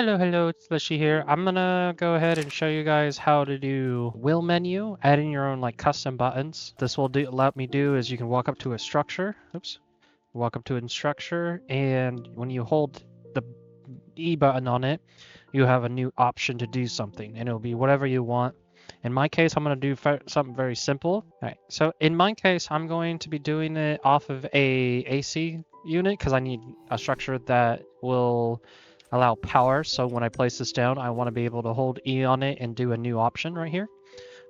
Hello, it's Lishy here. I'm gonna go ahead and show you guys how to do wheel menu, adding your own like custom buttons. This will let me do is you can walk up to a structure. Oops. Walk up to a structure, and when you hold the E button on it, you have a new option to do something, and it'll be whatever you want. In my case, I'm going to do something very simple. All right, so in my case, I'm going to be doing it off of a AC unit because I need a structure that will allow power. So when I place this down, I want to be able to hold E on it and do a new option right here.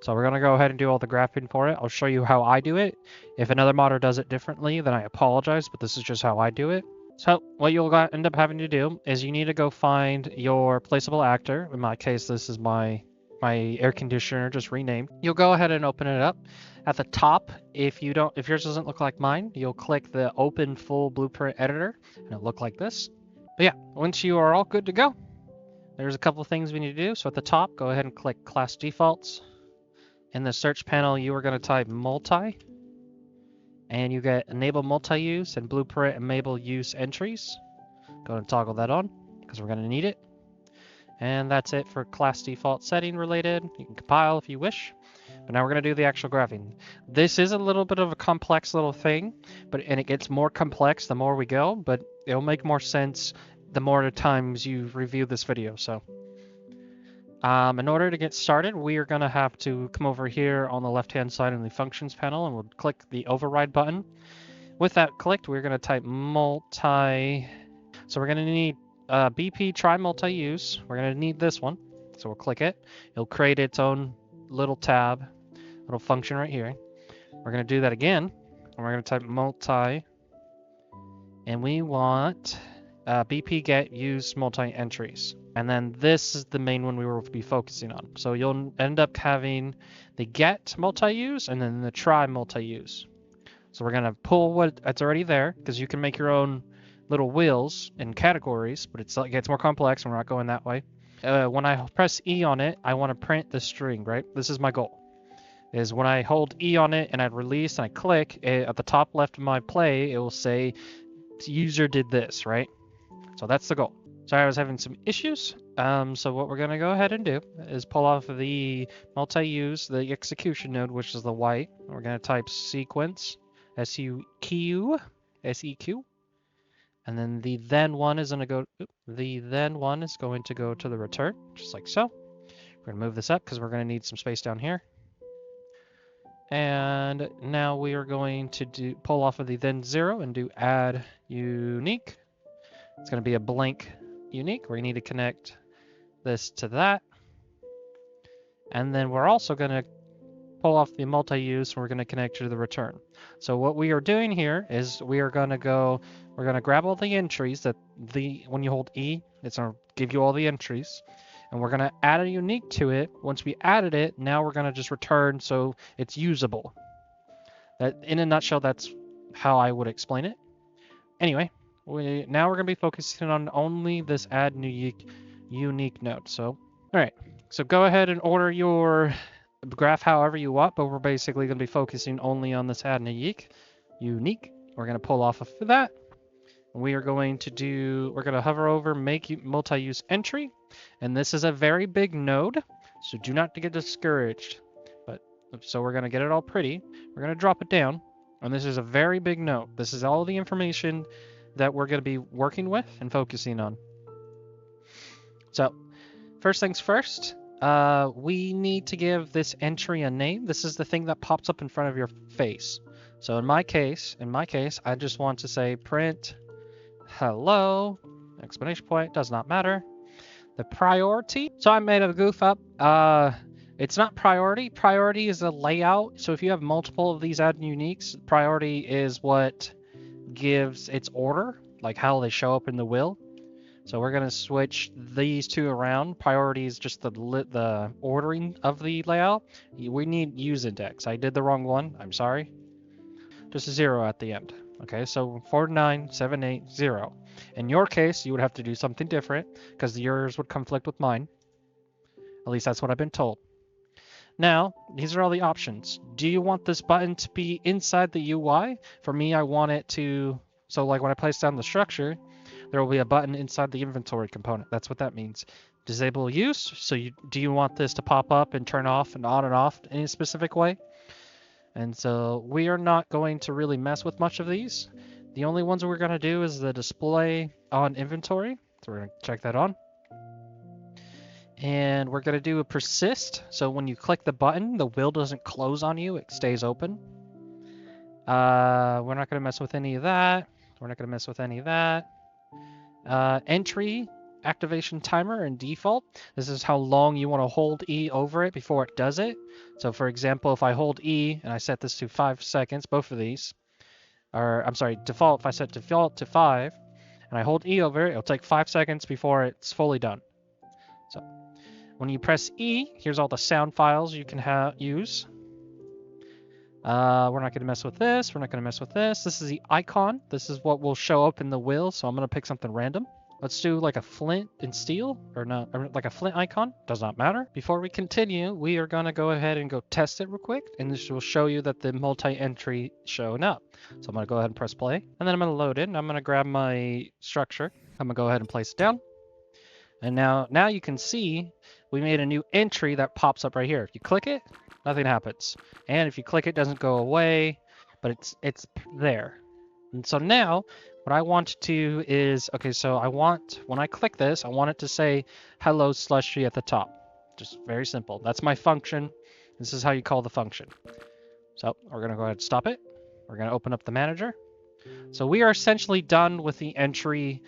So we're going to go ahead and do all the graphing for it. I'll show you how I do it. If another modder does it differently, then I apologize, but this is just how I do it. So what you'll end up having to do is you need to go find your placeable actor. In my case, this is my air conditioner just renamed. You'll go ahead and open it up. At the top, if yours doesn't look like mine, you'll click the open full blueprint editor and it'll look like this. But yeah, once you are all good to go, there's a couple things we need to do. So at the top, go ahead and click class defaults. In the search panel, you are going to type multi, and you get enable multi-use and blueprint enable use entries. Go and toggle that on because we're going to need it. And that's it for class default setting related. You can compile if you wish. But now we're going to do the actual graphing. This is a little bit of a complex little thing, and it gets more complex the more we go, but it'll make more sense the more times you review this video. So in order to get started, we are going to have to come over here on the left-hand side in the functions panel, and we'll click the override button. With that clicked, we're going to type multi. So we're going to need BP try multi-use. We're going to need this one. So we'll click it. It'll create its own little tab, little function right here. We're going to do that again. And we're going to type multi. And we want BP get use multi-entries. And then this is the main one we will be focusing on. So you'll end up having the get multi-use and then the try multi-use. So we're going to pull it's already there because you can make your own little wheels and categories, but it gets more complex and we're not going that way. When I press E on it, I want to print the string, right? This is my goal. Is when I hold E on it and I release and I click, at the top left of my play, it will say user did this, right? So that's the goal. Sorry, I was having some issues. So what we're going to go ahead and do is pull off the multi-use, the execution node, which is the white. We're going to type sequence, S-U-Q, S-E-Q. And then the then one is going to go, to the return, just like so. We're going to move this up because we're going to need some space down here. And now we are going to pull off of the then 0 and do add unique. It's going to be a blank unique. We need to connect this to that. And then we're also going to pull off the multi-use and we're going to connect to the return. So what we are doing here is we're going to grab all the entries when you hold E, it's going to give you all the entries. And we're going to add a unique to it. Once we added it, now we're going to just return so it's usable. That, in a nutshell, that's how I would explain it. Anyway, now we're going to be focusing on only this add unique node. So, all right. So go ahead and order your graph however you want, but we're basically going to be focusing only on this add unique. We're going to pull off of that. We're going to hover over make multi-use entry, and this is a very big node, so do not get discouraged. So we're going to get it all pretty. We're going to drop it down, and this is a very big node. This is all the information that we're going to be working with and focusing on. So first things first, we need to give this entry a name. This is the thing that pops up in front of your face. So in my case, I just want to say print hello, exclamation point, does not matter. The priority, so I made a goof up. It's not priority. Priority is a layout. So if you have multiple of these add uniques, priority is what gives its order, like how they show up in the wheel. So we're going to switch these two around. Priority is just the ordering of the layout. We need use index. I did the wrong one. I'm sorry. Just a 0 at the end. Okay, so 49780. In your case, you would have to do something different because yours would conflict with mine. At least that's what I've been told. Now, these are all the options. Do you want this button to be inside the UI? For me, I want it to, so like when I place down the structure, there will be a button inside the inventory component. That's what that means. Disable use. So do you want this to pop up and turn off and off in a specific way? And so we are not going to really mess with much of these. The only ones we're going to do is the display on inventory. So we're going to check that on. And we're going to do a persist. So when you click the button, the wheel doesn't close on you. It stays open. We're not going to mess with any of that. We're not going to mess with any of that. Entry activation timer and default. This is how long you want to hold E over it before it does it. So for example, if I hold E and I set this to 5 seconds, both of these, or I'm sorry, default, if I set default to 5 and I hold E over it, it'll take 5 seconds before it's fully done. So when you press E, here's all the sound files you can use. We're not going to mess with this. We're not going to mess with this. This is the icon. This is what will show up in the wheel. So I'm going to pick something random. Let's do like a flint and steel, or not, or like a flint icon. Does not matter. Before we continue, we are going to go ahead and go test it real quick. And this will show you that the multi-entry showing up. So I'm going to go ahead and press play. And then I'm going to load it. And I'm going to grab my structure. I'm going to go ahead and place it down. And now you can see we made a new entry that pops up right here. If you click it, nothing happens. And if you click it, doesn't go away, but it's there. And so now what I want to do is, okay, so when I click this, I want it to say hello slushy at the top. Just very simple. That's my function. This is how you call the function. So we're going to go ahead and stop it. We're going to open up the manager. So we are essentially done with the entry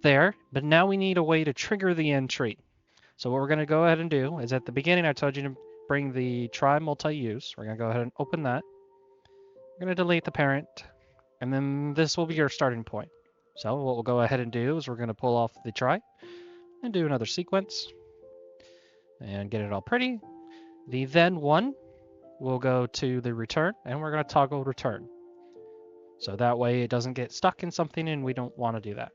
there, but now we need a way to trigger the entry. So what we're going to go ahead and do is at the beginning, I told you to bring the try multi-use. We're going to go ahead and open that. We're going to delete the parent, and then this will be your starting point. So what we'll go ahead and do is we're going to pull off the try and do another sequence and get it all pretty. The then one will go to the return, and we're going to toggle return. So that way it doesn't get stuck in something, and we don't want to do that.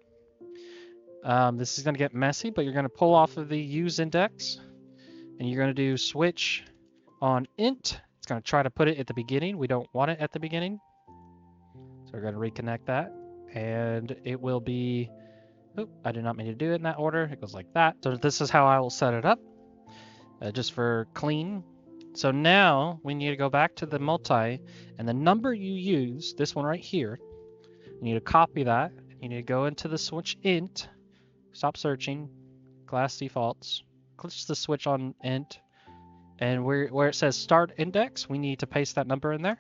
This is going to get messy, but you're going to pull off of the use index, and you're going to do switch on int. It's going to try to put it at the beginning. We don't want it at the beginning. So we're going to reconnect that, and it will be, oop, I did not mean to do it in that order. It goes like that. So this is how I will set it up, just for clean. So now we need to go back to the multi, and the number you use, this one right here, you need to copy that. You need to go into the switch int, stop searching, class defaults, click the switch on int, and where it says start index, we need to paste that number in there.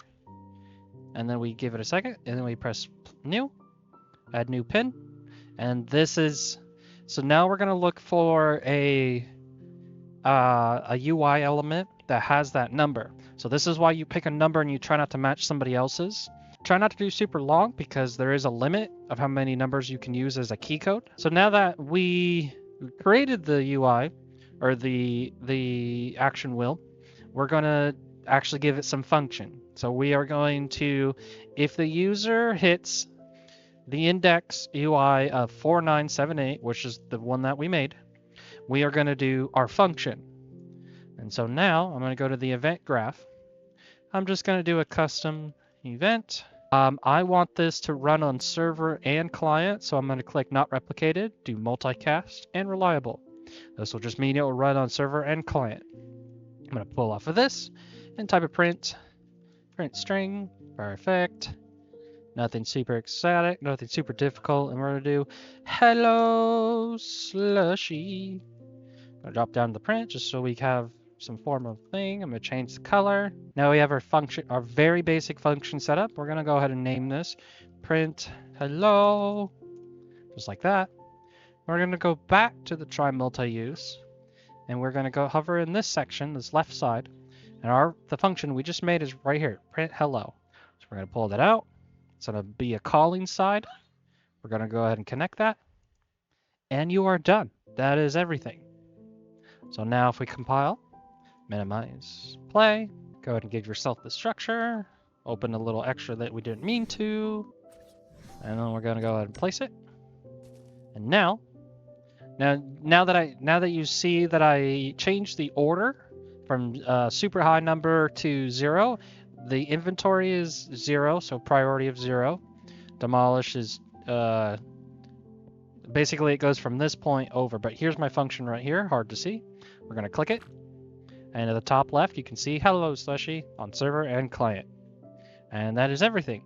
And then we give it a second, and then we press new, add new pin, and this is, so now we're going to look for a UI element that has that number. So this is why you pick a number and you try not to match somebody else's. Try not to do super long because there is a limit of how many numbers you can use as a key code. So now that we created the UI, or the action wheel, we're going to actually give it some function. So we are going to, if the user hits the index UI of 4978, which is the one that we made, we are going to do our function. And so now I'm going to go to the event graph. I'm just going to do a custom event. I want this to run on server and client, so I'm going to click not replicated, do multicast, and reliable. This will just mean it will run on server and client. I'm going to pull off of this and type a print string, perfect. Nothing super exotic, nothing super difficult, and we're going to do hello slushy. I'm going to drop down the print just so we have some form of thing. I'm going to change the color. Now we have our function, our very basic function set up. We're going to go ahead and name this print hello, just like that. We're going to go back to the try multi-use, and we're going to go hover in this section, this left side, and the function we just made is right here, print hello. So we're going to pull that out. It's going to be a calling side. We're going to go ahead and connect that, and you are done. That is everything. So now if we compile, minimize, play, go ahead and give yourself the structure, open a little extra that we didn't mean to, and then we're going to go ahead and place it. And now that you see that I changed the order from super high number to 0, the inventory is 0, so priority of 0. Demolish is Basically, it goes from this point over, but here's my function right here, hard to see. We're going to click it, and at the top left, you can see hello slushy on server and client. And that is everything.